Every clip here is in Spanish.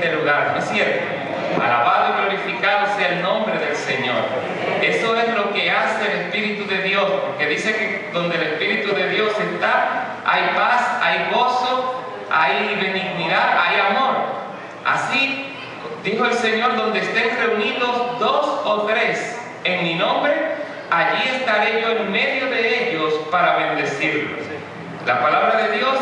este lugar, ¿no es cierto? Alabado y glorificado sea el nombre del Señor. Eso es lo que hace el Espíritu de Dios, porque dice que donde el Espíritu de Dios está, hay paz, hay gozo, hay benignidad, hay amor. Así dijo el Señor: donde estén reunidos 2 o 3 en mi nombre, allí estaré yo en medio de ellos para bendecirlos. La palabra de Dios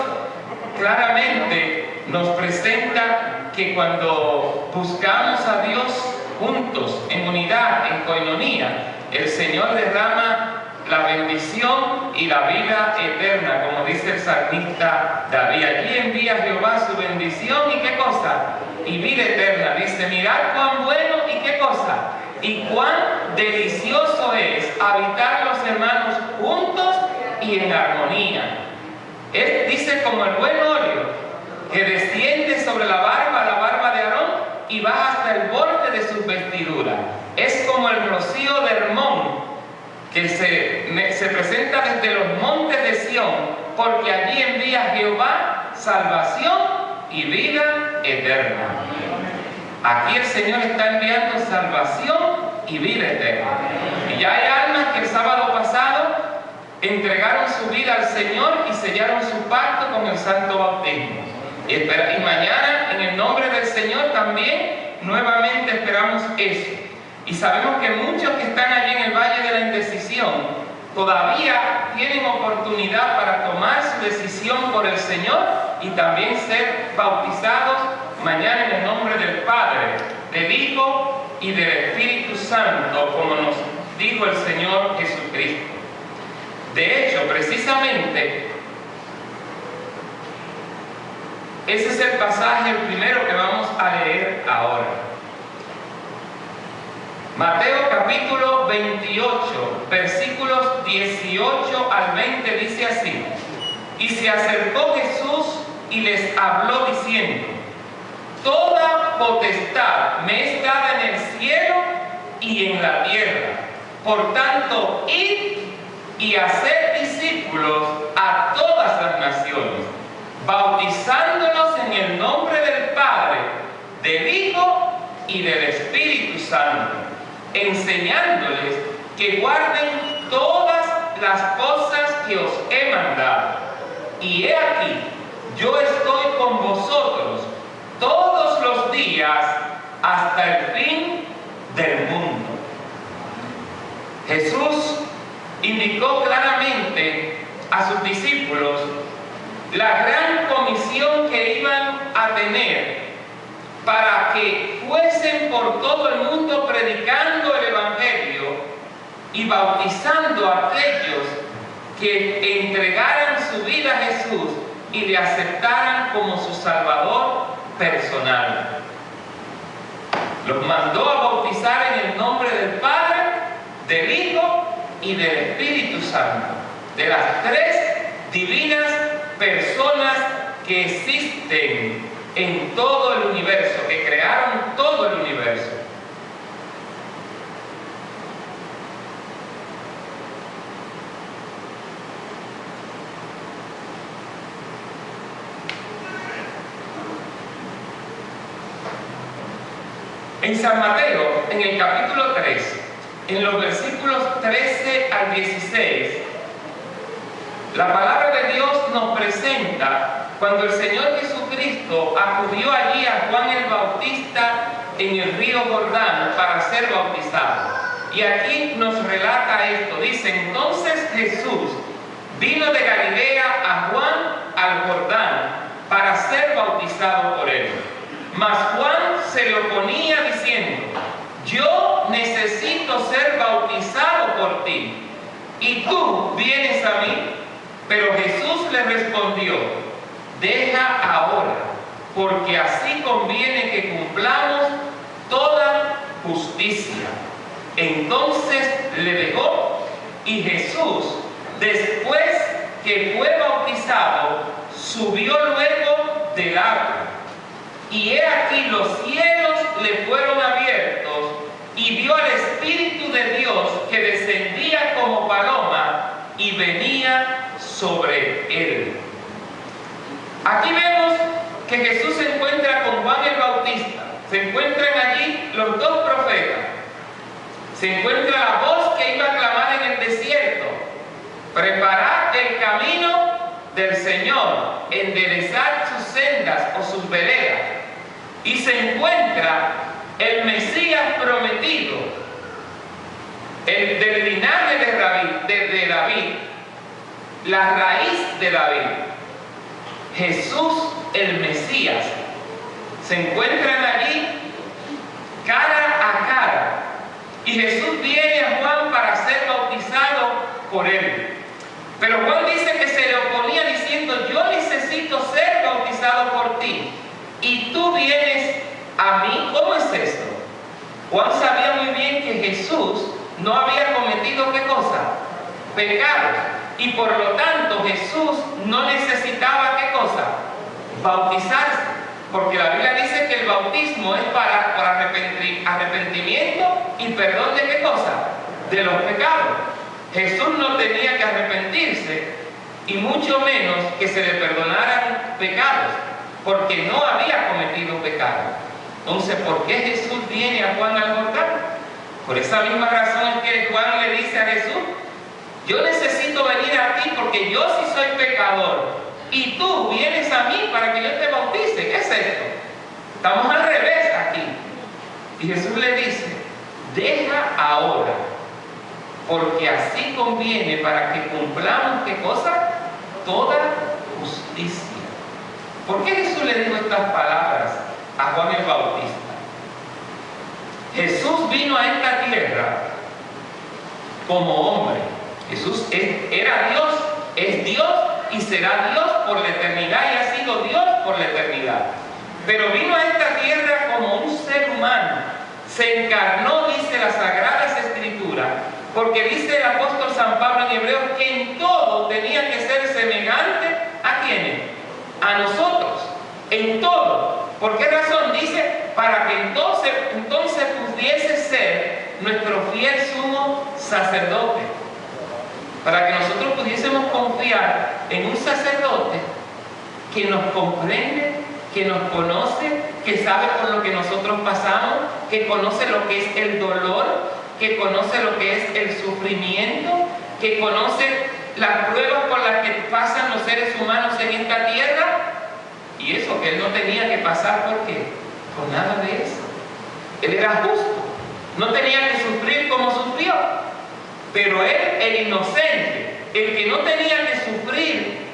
claramente nos presenta que cuando buscamos a Dios juntos, en unidad, en coinonía, el Señor derrama la bendición y la vida eterna, como dice el salmista David. Allí envía Jehová su bendición y ¿qué cosa? Y vida eterna. Dice: mirad cuán bueno y ¿qué cosa? Y cuán delicioso es habitar los hermanos juntos y en armonía. Él dice: como el buen óleo que desciende sobre la barba de Aarón y baja hasta el borde de sus vestiduras. Es como el rocío de Hermón, que se presenta desde los montes de Sión, porque allí envía Jehová salvación y vida eterna. Aquí el Señor está enviando salvación y vida eterna. Y ya hay almas que el sábado pasado entregaron su vida al Señor y sellaron su pacto con el santo bautismo. Y mañana, en el nombre del Señor, también nuevamente esperamos eso. Y sabemos que muchos que están allí en el Valle de la Indecisión todavía tienen oportunidad para tomar su decisión por el Señor y también ser bautizados mañana en el nombre del Padre, del Hijo y del Espíritu Santo, como nos dijo el Señor Jesucristo. De hecho, precisamente, ese es el pasaje, el primero que vamos a leer ahora. Mateo capítulo 28, versículos 18 al 20 dice así: y se acercó Jesús y les habló diciendo: toda potestad me es dada en el cielo y en la tierra. Por tanto, id y haced discípulos a todas las naciones, bautizándolos en el nombre del Padre, del Hijo y del Espíritu Santo, enseñándoles que guarden todas las cosas que os he mandado. Y he aquí, yo estoy con vosotros todos los días hasta el fin del mundo. Jesús indicó claramente a sus discípulos la gran comisión que iban a tener para que fuesen por todo el mundo predicando el Evangelio y bautizando a aquellos que entregaran su vida a Jesús y le aceptaran como su Salvador personal. Los mandó a bautizar en el nombre del Padre, del Hijo y del Espíritu Santo, de las 3 divinas personas que existen en todo el universo, que crearon todo el universo. En San Mateo, en el capítulo 3, en los versículos 13 al 16, la palabra de Dios nos presenta cuando el Señor Jesucristo acudió allí a Juan el Bautista en el río Jordán para ser bautizado. Y aquí nos relata esto. Dice: entonces Jesús vino de Galilea a Juan al Jordán para ser bautizado por él. Mas Juan se le oponía diciendo: yo necesito ser bautizado por ti, y tú vienes a mí. Pero Jesús le respondió: deja ahora, porque así conviene que cumplamos toda justicia. Entonces le dejó, y Jesús, después que fue bautizado, subió luego del agua. Y he aquí los cielos le fueron abiertos, y vio al Espíritu de Dios que descendía como paloma y venía sobre él. Aquí vemos que Jesús se encuentra con Juan el Bautista Bautista, se encuentran allí los dos profetas, se encuentra la voz que iba a clamar en el desierto: preparad el camino del Señor, enderezad sus sendas o sus veredas. Y se encuentra el Mesías prometido, el del linaje de David, la raíz de David, Jesús el Mesías. Se encuentran allí cara a cara, y Jesús viene a Juan para ser bautizado por él. Pero Juan dice que se le oponía diciendo: yo necesito ser bautizado por ti, y tú vienes a mí. ¿Cómo es esto? Juan sabía muy bien que Jesús no había cometido ¿qué cosa? Pecados. Y por lo tanto Jesús no necesitaba ¿qué cosa? Bautizarse. Porque la Biblia dice que el bautismo es para arrepentimiento y perdón de ¿qué cosa? De los pecados. Jesús no tenía que arrepentirse, y mucho menos que se le perdonaran pecados, porque no había cometido pecado. Entonces, ¿por qué Jesús viene a Juan al Jordán? Por esa misma razón es que Juan le dice a Jesús: yo necesito venir a ti porque yo sí soy pecador, y tú vienes a mí para que yo te bautice. ¿Qué es esto? Estamos al revés aquí. Y Jesús le dice: deja ahora, porque así conviene para que cumplamos ¿qué cosa? Toda justicia. ¿Por qué Jesús le dijo estas palabras a Juan el Bautista? Jesús vino a esta tierra como hombre. Jesús era Dios, es Dios y será Dios por la eternidad, y ha sido Dios por la eternidad. Pero vino a esta tierra como un ser humano. Se encarnó, dice las Sagradas Escrituras, porque dice el apóstol San Pablo en Hebreos que en todo tenía que ser semejante ¿a quiénes? A nosotros, en todo. ¿Por qué razón? Dice, para que entonces pudiese ser nuestro fiel sumo sacerdote. Para que nosotros pudiésemos confiar en un sacerdote que nos comprende, que nos conoce, que sabe por lo que nosotros pasamos, que conoce lo que es el dolor, que conoce lo que es el sufrimiento, que conoce las pruebas por las que pasan los seres humanos en esta tierra. Y eso que él no tenía que pasar, ¿por qué? Por nada de eso. Él era justo, no tenía que sufrir como sufrió. Pero él, el inocente, el que no tenía que sufrir,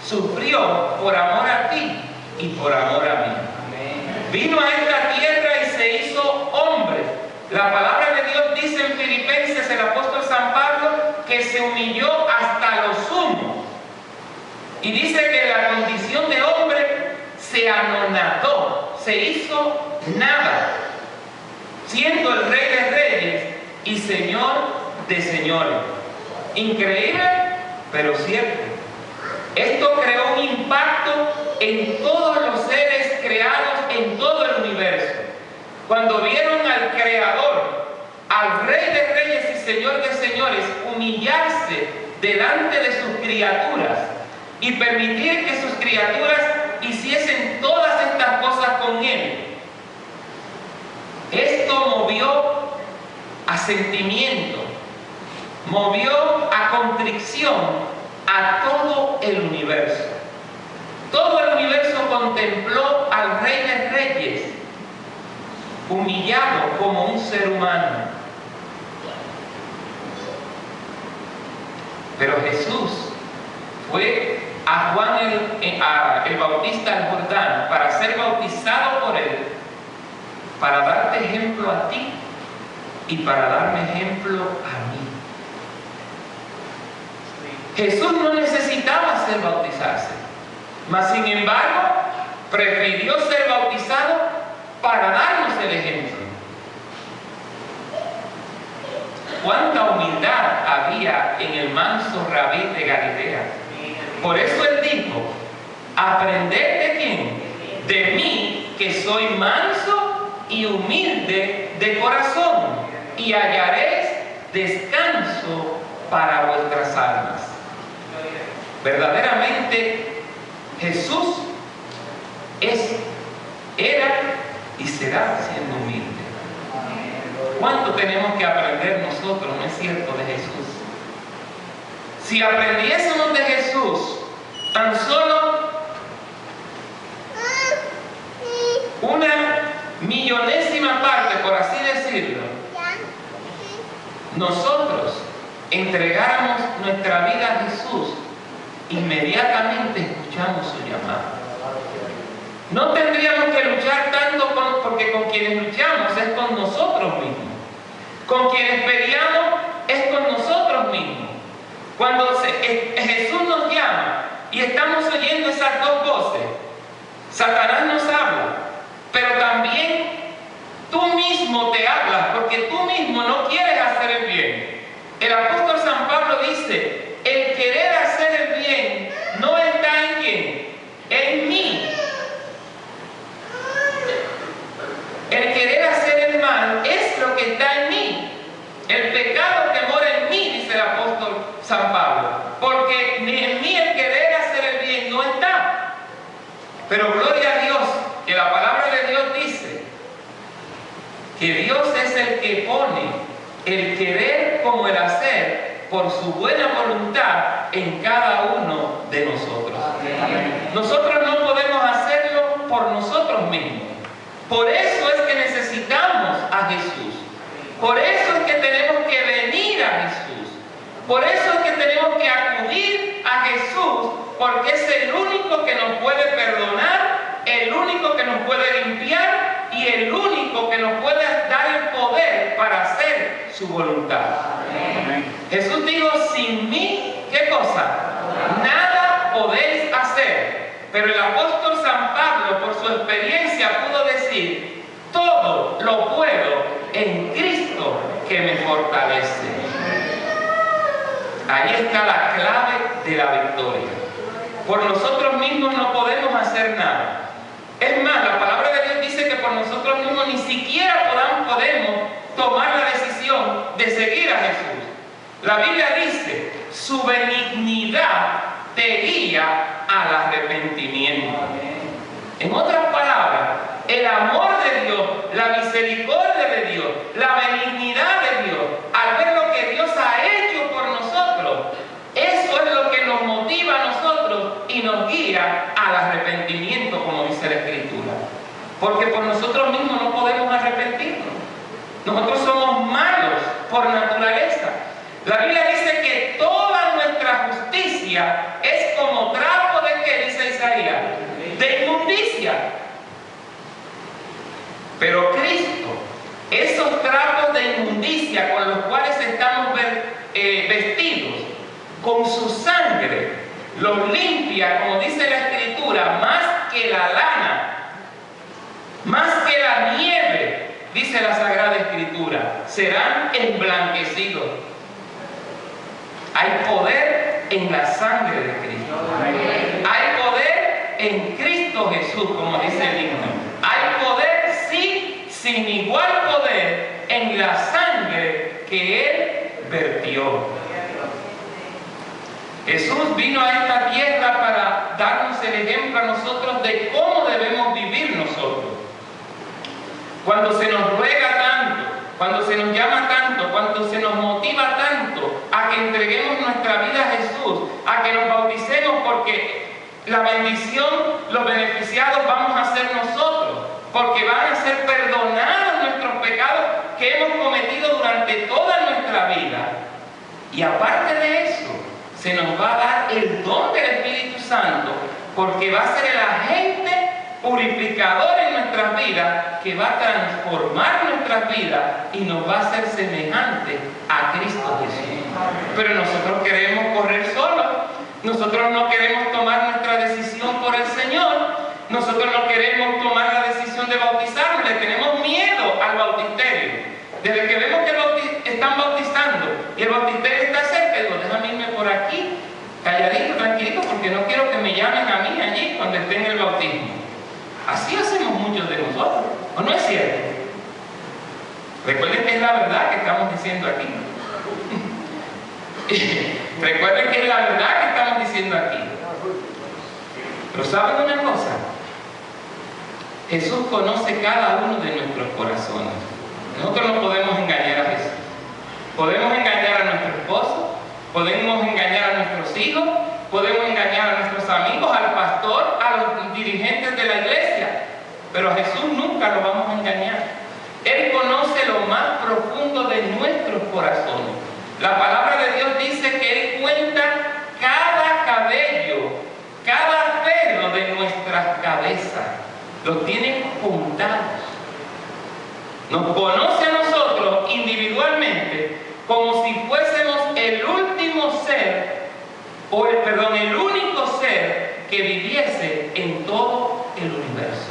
sufrió por amor a ti y por amor a mí. Amén. Vino a esta tierra y se hizo hombre. La palabra de Dios dice en Filipenses, el apóstol San Pablo, que se humilló hasta lo sumo. Y dice que la condición de hombre se anonadó, se hizo nada, siendo el Rey de Reyes y Señor de señores. Increíble, pero cierto. Esto creó un impacto en todos los seres creados en todo el universo. Cuando vieron al Creador, al Rey de Reyes y Señor de señores, humillarse delante de sus criaturas y permitir que sus criaturas hiciesen todas estas cosas con él, esto movió a sentimiento, movió a contrición a todo el universo. Todo el universo contempló al Rey de Reyes humillado como un ser humano. Pero Jesús fue a Juan el Bautista al Jordán para ser bautizado por él, para darte ejemplo a ti y para darme ejemplo a mí. Jesús no necesitaba ser bautizarse, mas sin embargo prefirió ser bautizado para darnos el ejemplo. Cuánta humildad había en el manso Rabí de Galilea. Por eso él dijo: aprended de quién, de mí, que soy manso y humilde de corazón, y hallaréis descanso para vuestras almas. Verdaderamente Jesús era y será siendo humilde. ¿Cuánto tenemos que aprender nosotros, no es cierto, de Jesús? Si aprendiésemos de Jesús tan solo una millonésima parte, por así decirlo, nosotros entregáramos nuestra vida a Jesús, inmediatamente escuchamos su llamado. No tendríamos que luchar tanto porque con quienes luchamos es con nosotros mismos. Con quienes peleamos es con nosotros mismos. Cuando Jesús nos llama y estamos oyendo esas dos voces, Satanás nos habla, pero también tú mismo te hablas porque tú mismo no quieres hacer el bien. El apóstol San Pablo dice, el querer hacer el bien no está en quién, en mí. El querer hacer el mal es lo que está en mí. El pecado que mora en mí, dice el apóstol San Pablo, porque en mí el querer hacer el bien no está. Pero gloria a Dios, que la palabra de Dios dice que Dios es el que pone el querer como el hacer por su buena voluntad en cada uno de nosotros. Nosotros no podemos hacerlo por nosotros mismos. Por eso es que necesitamos a Jesús. Por eso es que tenemos que venir a Jesús. Por eso es que tenemos que acudir a Jesús, porque es el único que nos puede perdonar, el único que nos puede limpiar y el único que nos puede dar el poder para hacer su voluntad. Amén. Jesús dijo, sin mí, ¿qué cosa? Nada podéis hacer. Pero el apóstol San Pablo, por su experiencia, pudo decir, todo lo puedo en Cristo que me fortalece. Ahí está la clave de la victoria. Por nosotros mismos no podemos hacer nada. Es más, la palabra de Dios dice que por nosotros mismos ni siquiera podemos tomar la decisión de seguir a Jesús. La Biblia dice, su benignidad te guía al arrepentimiento. En otras palabras, el amor de Dios, la misericordia de Dios, la benignidad de Dios, al ver lo que Dios ha hecho por nosotros, eso es lo que nos motiva a nosotros y nos guía al arrepentimiento, como dice la Escritura. Porque por nosotros mismos no podemos arrepentirnos. Nosotros somos malos por naturaleza. La Biblia dice que toda nuestra justicia es como trapo de, ¿qué dice Isaías? De inmundicia. Pero Cristo, esos trapos de inmundicia con los cuales estamos vestidos, con su sangre, los limpia, como dice la Escritura, más que la lana, más que la nieve, dice la Sagrada Escritura, serán emblanquecidos. Hay poder en la sangre de Cristo. Hay poder en Cristo Jesús, como dice el himno. Hay poder, sí, sin igual poder en la sangre que Él vertió. Jesús vino a esta tierra para darnos el ejemplo a nosotros de cómo debemos vivir nosotros. Cuando se nos ruega tanto, cuando se nos llama tanto, cuando se nos motiva tanto a que entreguemos nuestra vida a Jesús, a que nos bauticemos, porque la bendición, los beneficiados vamos a ser nosotros, porque van a ser perdonados nuestros pecados que hemos cometido durante toda nuestra vida. Y aparte de eso, se nos va a dar el don del Espíritu Santo, porque va a ser el agente purificador en nuestras vidas, que va a transformar nuestras vidas y nos va a hacer semejante a Cristo Jesús. Pero nosotros queremos correr solos, nosotros no queremos tomar nuestra decisión por el Señor, nosotros no queremos tomar la decisión de bautizarnos, le tenemos miedo al bautisterio. Desde que vemos que están bautizando y el bautisterio está cerca, digo, déjame irme por aquí, calladito, tranquilito, porque no quiero que me llamen a mí allí cuando esté en el bautismo. Así hacemos muchos de nosotros, ¿o no es cierto? Recuerden que es la verdad que estamos diciendo aquí. Recuerden que es la verdad que estamos diciendo aquí. Pero ¿saben una cosa? Jesús conoce cada uno de nuestros corazones. Nosotros no podemos engañar a Jesús. Podemos engañar a nuestro esposo, podemos engañar a nuestros hijos, podemos engañar a nuestros amigos, al pastor, a los dirigentes de la iglesia, pero a Jesús nunca lo vamos a engañar. Él conoce lo más profundo de nuestros corazones. La palabra de Dios dice que Él cuenta cada cabello, cada pelo de nuestras cabezas. Los tiene contados. Nos conoce a nosotros individualmente como si fuésemos el último ser, el único ser que viviese en todo el universo.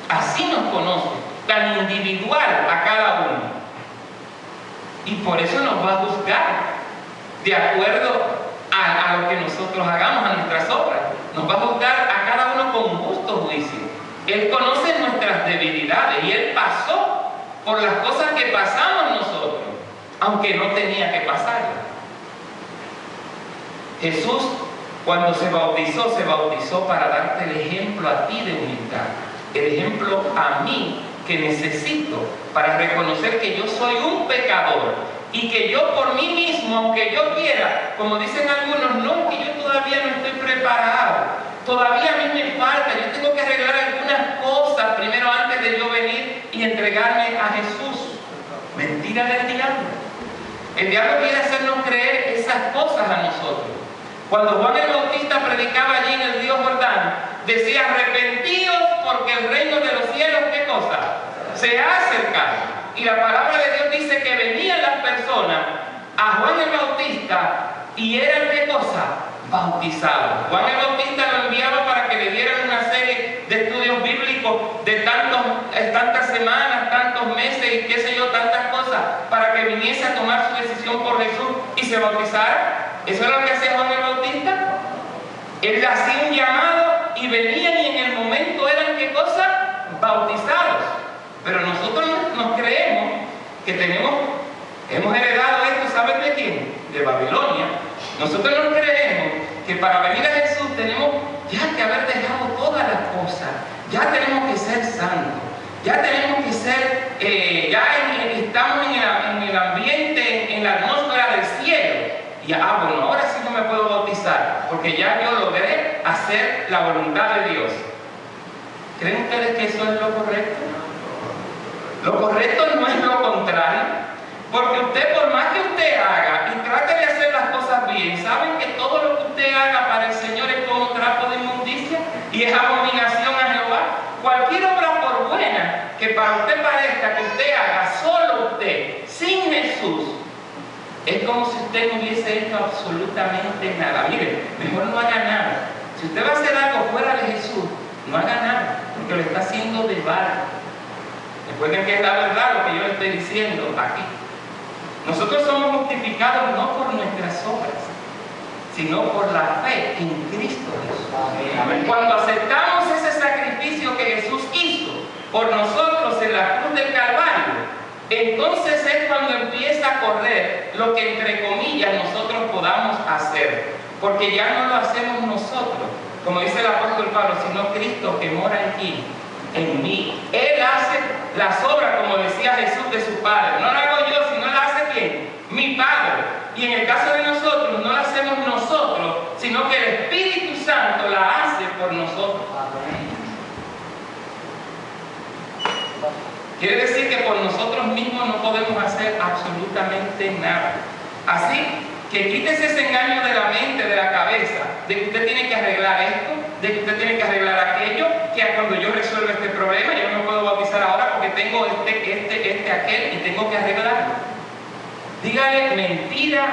Así nos conoce, tan individual a cada uno. Y por eso nos va a juzgar de acuerdo a lo que nosotros hagamos, a nuestras obras. Nos va a juzgar a cada uno con justo juicio. Él conoce nuestras debilidades y Él pasó por las cosas que pasamos nosotros, aunque no tenía que pasar. Jesús, cuando se bautizó para darte el ejemplo a ti de humildad, el ejemplo a mí que necesito para reconocer que yo soy un pecador y que yo por mí mismo, aunque yo quiera, como dicen algunos, no, que yo todavía no estoy preparado, todavía a mí me falta, yo tengo que arreglar algunas cosas primero antes de yo venir y entregarme a Jesús. Mentira del diablo. El diablo quiere hacernos creer esas cosas a nosotros. Cuando Juan el Bautista predicaba allí en el río Jordán, decía: arrepentíos porque el reino de los cielos, ¿qué cosa? Se ha acercado. Y la palabra de Dios dice que venían las personas a Juan el Bautista y eran, ¿qué cosa? Bautizados. Juan el Bautista lo enviaba para que le dieran una serie de estudios bíblicos de tantas semanas, tantos meses y qué sé yo, tantas cosas, para que viniese a tomar su decisión por Jesús y se bautizara. ¿Eso es lo que hacía Juan el Bautista? Él hacía un llamado y venían y en el momento eran, ¿qué cosa? Bautizados. Pero nosotros nos creemos que hemos heredado esto, ¿saben de quién? De Babilonia. Nosotros nos creemos que para venir a Jesús tenemos ya que haber dejado todas las cosas, ya tenemos que ser santos, ya tenemos que ser, estamos en el ambiente, en la atmósfera del cielo. Y bueno, ahora sí no me puedo bautizar, porque ya yo logré hacer la voluntad de Dios. ¿Creen ustedes que eso es lo correcto? Lo correcto no es lo contrario, porque usted, por más que usted haga y trate de hacer las cosas bien, ¿saben que todo lo que usted haga para el Señor es como trapo de inmundicia y es abominación a Jehová? Cualquier obra, por buena que para usted parezca que usted haga, solo usted, sin Jesús, es como si usted no hubiese hecho absolutamente nada. Mire, mejor no haga nada. Si usted va a hacer algo fuera de Jesús, no haga nada, porque lo está haciendo de balde. Recuerden que es la verdad lo que yo le estoy diciendo aquí. Nosotros somos justificados no por nuestras obras, sino por la fe en Cristo Jesús. Cuando aceptamos ese sacrificio que Jesús hizo por nosotros en la cruz del Calvario, entonces es cuando empieza a correr lo que entre comillas nosotros podamos hacer, porque ya no lo hacemos nosotros, como dice el apóstol Pablo, sino Cristo que mora aquí, en mí. Él hace las obras, como decía Jesús, de su Padre. No la hago yo, sino la hace ¿quién? Mi Padre. Y en el caso de nosotros, no la hacemos nosotros, sino que el Espíritu Santo la hace por nosotros. Quiere decir que por nosotros mismos no podemos hacer absolutamente nada. Así que quítese ese engaño de la mente, de la cabeza, de que usted tiene que arreglar esto, de que usted tiene que arreglar aquello, que cuando yo resuelva este problema, yo no me puedo bautizar ahora porque tengo aquel y tengo que arreglarlo. Dígale mentira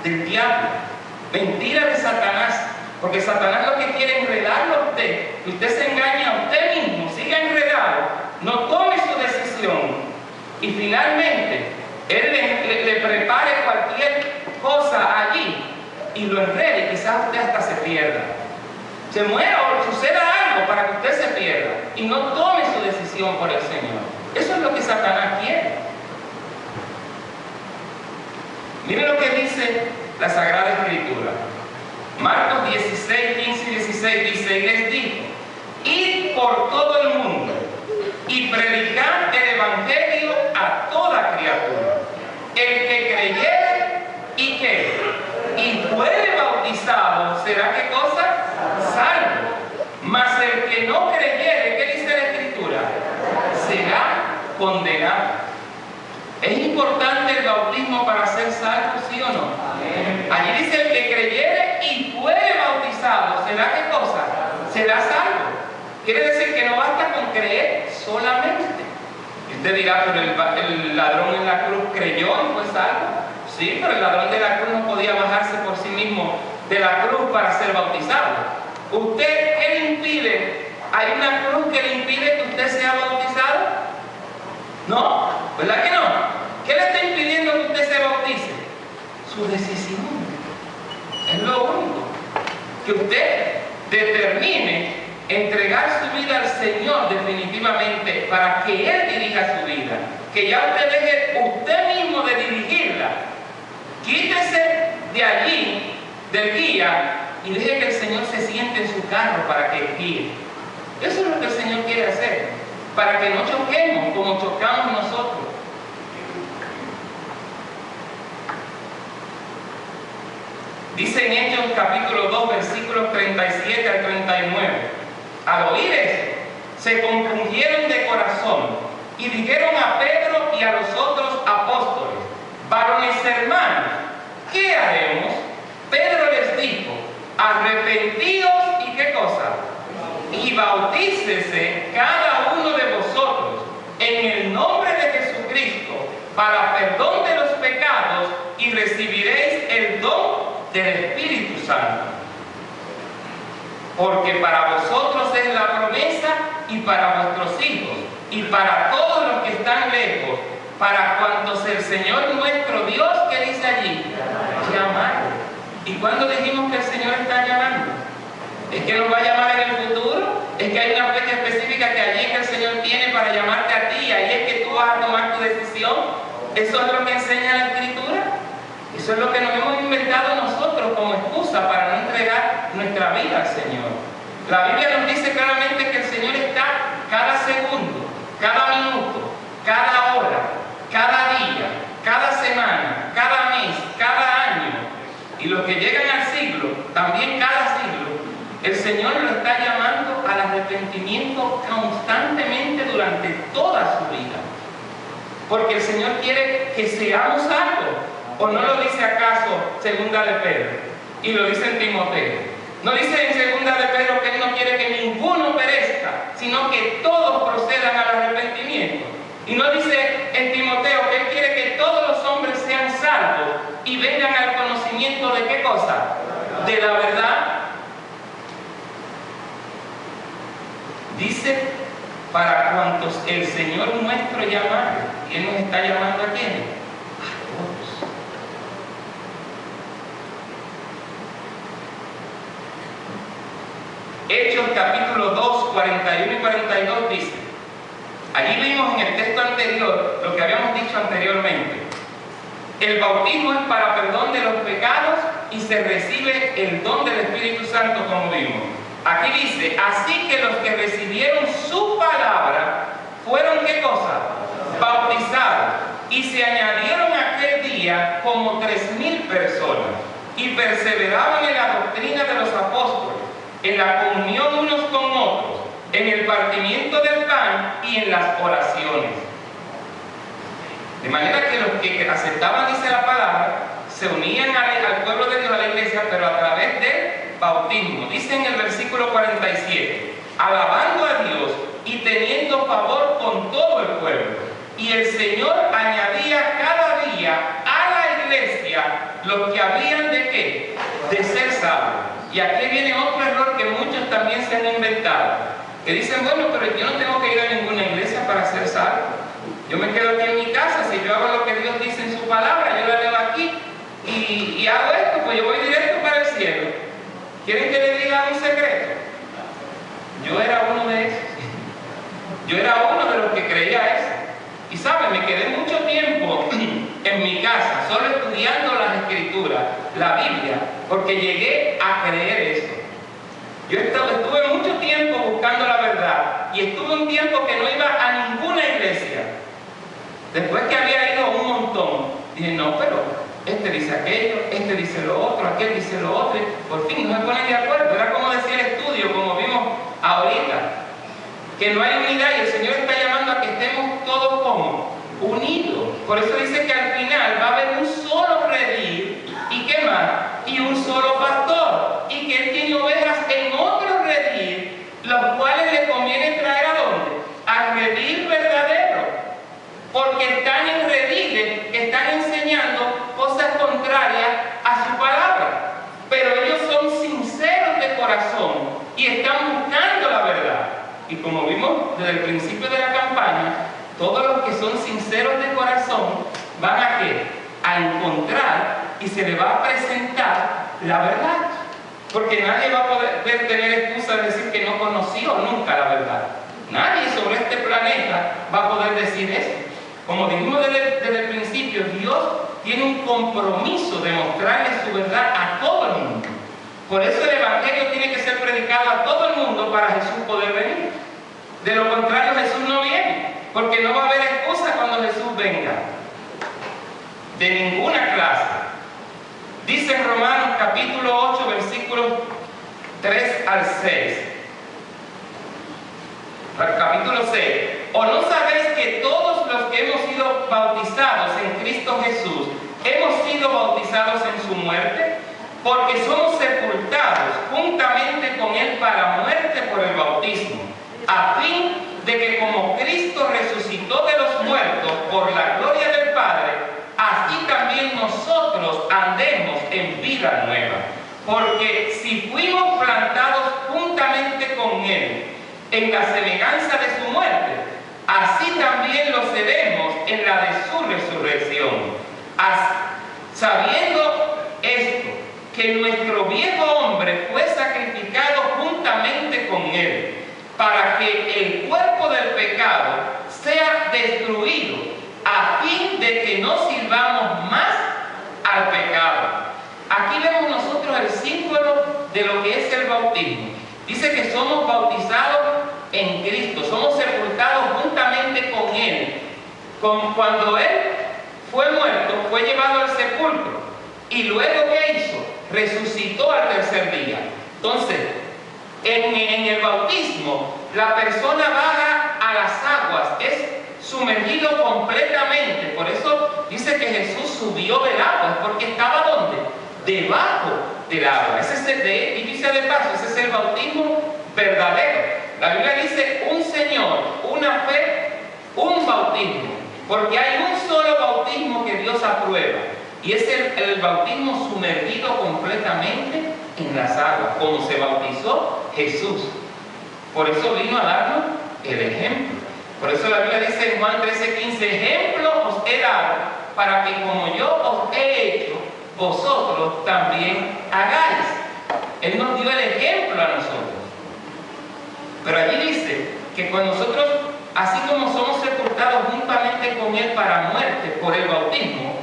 del diablo, mentira de Satanás, porque Satanás lo que quiere es enredarlo a usted, que usted se engañe a usted mismo, siga enredado, no tome su decisión y finalmente él le prepare cualquier cosa allí y lo enrede y quizás usted hasta se pierda, se muera o suceda algo para que usted se pierda y no tome su decisión por el Señor. Eso es lo que Satanás quiere. Miren lo que dice la Sagrada Escritura. Marcos 16, 15 y 16 dice: y les dijo: id por todo el mundo y predicad el evangelio a toda criatura. El que creyere y que y fuere bautizado será, ¿qué cosa? Salvo. Mas el que no creyere, ¿qué dice la Escritura? Será condenado. ¿Es importante el bautismo para ser salvo, sí o no? Allí dice el que creyere y fuere bautizado, ¿será qué cosa? Será salvo. Quiere decir que no basta con creer solamente. Y usted dirá, pero el ladrón en la cruz creyó y fue salvo. Sí, pero el ladrón de la cruz no podía bajarse por sí mismo de la cruz para ser bautizado. ¿Usted qué le impide? ¿Hay una cruz que le impide que usted sea bautizado? No, ¿verdad que no? ¿Qué le está impidiendo que usted se bautice? Su decisión. Es lo único. Que usted determine entregar su vida al Señor definitivamente para que Él dirija su vida. Que ya usted deje usted mismo de dirigirla. Quítese de allí, del guía, y deje que el Señor se siente en su carro para que guíe. Eso es lo que el Señor quiere hacer, para que no choquemos como chocamos nosotros. Dice en Hechos capítulo 2, versículos 37 al 39. Al oír eso, se compungieron de corazón y dijeron a Pedro y a los otros apóstoles: varones hermanos, ¿qué haremos? Pedro les dijo: arrepentíos y ¿qué cosa? Y bautícese cada uno de vosotros en el nombre de Jesucristo para perdón de los pecados y recibiréis el don del Espíritu Santo. Porque para vosotros es la promesa y para vuestros hijos y para todos los que están lejos, para cuantos el Señor nuestro Dios, ¿qué dice allí? Llamar. ¿Y cuándo dijimos que el Señor está llamando? ¿Es que nos va a llamar en el futuro? ¿Es que hay una fecha específica que allí que el Señor tiene para llamarte a ti? Ahí es que tú vas a tomar tu decisión. ¿Eso es lo que enseña la Escritura? Eso es lo que nos hemos inventado nosotros como excusa para no entregar nuestra vida al Señor. La Biblia nos dice claramente que el Señor está cada segundo, cada minuto, cada hora, cada día, cada semana, cada mes, cada año. Y los que llegan al siglo, también cada siglo, el Señor lo está llamando al arrepentimiento constantemente durante toda su vida. Porque el Señor quiere que seamos salvos. ¿O no lo dice acaso segunda de Pedro? Y lo dice en Timoteo. No dice en segunda de Pedro que Él no quiere que ninguno perezca, sino que todos procedan al arrepentimiento. Y no dice en Timoteo que Él quiere que todos los hombres sean salvos y vengan al conocimiento de ¿qué cosa? De la verdad. Dice, para cuantos el Señor nuestro llamare. ¿Y Él nos está llamando a quiénes? A todos. Hechos capítulo 2, 41 y 42 dice: allí vimos en el texto anterior lo que habíamos dicho anteriormente. El bautismo es para perdón de los pecados y se recibe el don del Espíritu Santo, como vimos. Aquí dice: así que los que recibieron su palabra fueron ¿qué cosa? Bautizados. Y se añadieron aquel día como 3,000 personas y perseveraban en la doctrina de los apóstoles, en la comunión unos con otros, en el partimiento del pan y en las oraciones. De manera que los que aceptaban, dice la palabra, se unían al pueblo de Dios, a la iglesia, pero a través del bautismo. Dice en el versículo 47, alabando a Dios y teniendo favor con todo el pueblo. Y el Señor añadía cada día a la iglesia los que habían de ¿qué? De ser salvos. Y aquí viene otro error que muchos también se han inventado. Que dicen, bueno, pero yo no tengo que ir a ninguna iglesia para ser salvo. Yo me quedo aquí en mi casa, si yo hago lo que Dios dice en su palabra, yo la leo aquí y hago esto, pues yo voy directo para el cielo. ¿Quieren que le diga un secreto? Yo era uno de esos. Yo era uno de los que creía eso. Y saben, me quedé mucho tiempo en mi casa, solo estudiando las Escrituras, la Biblia, porque llegué a creer eso. Yo estuve mucho tiempo buscando la verdad y estuve un tiempo que no iba a Después que había ido un montón, dije, no, pero este dice aquello, este dice lo otro, aquel dice lo otro. Por fin no se ponen de acuerdo. Era como decía el estudio, como vimos ahorita, que no hay unidad y el Señor está llamando a que estemos todos como unidos. Por eso dice que al final va a haber un solo redil, ¿y qué más? Y un solo pastor, y que Él tiene ovejas en otro redil, los cuales le conviene traer ¿a dónde? Al redil verdadero, porque están en rediles que están enseñando cosas contrarias a su palabra, pero ellos son sinceros de corazón y están buscando la verdad. Y como vimos desde el principio de la campaña, todos los que son sinceros de corazón van a ¿qué? A encontrar y se les va a presentar la verdad. Porque nadie va a poder tener excusa de decir que no conoció nunca la verdad. Nadie sobre este planeta va a poder decir eso. Como dijimos desde el principio, Dios tiene un compromiso de mostrarle su verdad a todo el mundo. Por eso el Evangelio tiene que ser predicado a todo el mundo para Jesús poder venir. De lo contrario, Jesús no viene, porque no va a haber excusa cuando Jesús venga. De ninguna clase. Dice en Romanos capítulo 8, versículos 3 al 6. Capítulo 6. ¿O no sabéis que todos los que hemos sido bautizados en Cristo Jesús hemos sido bautizados en su muerte? Porque somos sepultados juntamente con Él para muerte por el bautismo, a fin de que como Cristo resucitó de los muertos por la gloria del Padre, así también nosotros andemos en vida nueva. Porque si fuimos plantados juntamente con Él en la semejanza de su muerte, así también lo seremos en la de su resurrección. Sabiendo esto, que nuestro viejo hombre fue sacrificado juntamente con Él, para que el cuerpo del pecado sea destruido, a fin de que no sirvamos más al pecado. Aquí vemos nosotros el símbolo de lo que es el bautismo. Dice que somos bautizados en Cristo, somos sepultados juntamente con Él. Cuando Él fue muerto, fue llevado al sepulcro, y luego ¿qué hizo? Resucitó al tercer día. Entonces, en el bautismo, la persona baja a las aguas, es sumergido completamente. Por eso dice que Jesús subió del agua, porque estaba ¿dónde? Debajo del agua. Ese es y dice de paso, ese es el bautismo verdadero. La Biblia dice un Señor, una fe, un bautismo, porque hay un solo bautismo que Dios aprueba, y es el bautismo sumergido completamente en las aguas, como se bautizó Jesús. Por eso vino a darnos el ejemplo. Por eso la Biblia dice en Juan 13:15, ejemplo os he dado, para que como yo os he hecho, vosotros también hagáis. Él nos dio el ejemplo a nosotros. Pero allí dice que cuando nosotros, así como somos sepultados juntamente con Él para muerte por el bautismo,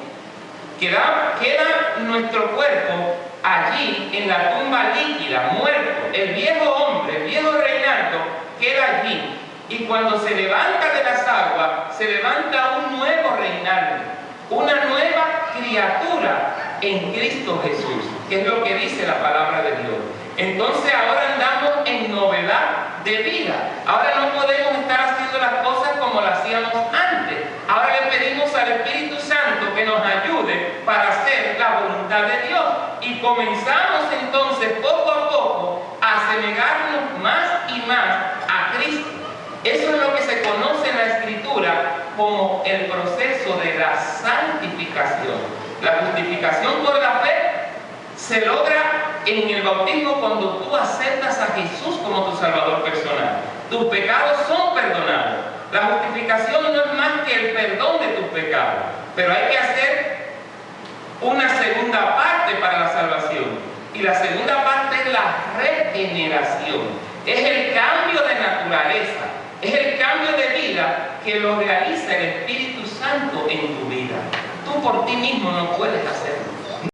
queda nuestro cuerpo allí en la tumba líquida, muerto. El viejo hombre, el viejo Reinaldo, queda allí. Y cuando se levanta de las aguas, se levanta un nuevo Reinaldo, una nueva criatura en Cristo Jesús, que es lo que dice la palabra de Dios. Entonces ahora andamos en novedad de vida. Ahora no podemos estar haciendo las cosas como las hacíamos antes. Ahora le pedimos al Espíritu Santo que nos ayude para hacer la voluntad de Dios. Y comenzamos entonces poco a poco a asemejarnos más y más a Cristo. Eso es lo que se conoce en la Escritura como el proceso de la santificación. La justificación por la fe se logra en el bautismo cuando tú aceptas a Jesús como tu Salvador personal. Tus pecados son perdonados. La justificación no es más que el perdón de tus pecados, pero hay que hacer una segunda parte para la salvación. Y la segunda parte es la regeneración. Es el cambio de naturaleza. Es el cambio de vida que lo realiza el Espíritu Santo en tu vida. Tú por ti mismo no puedes hacerlo.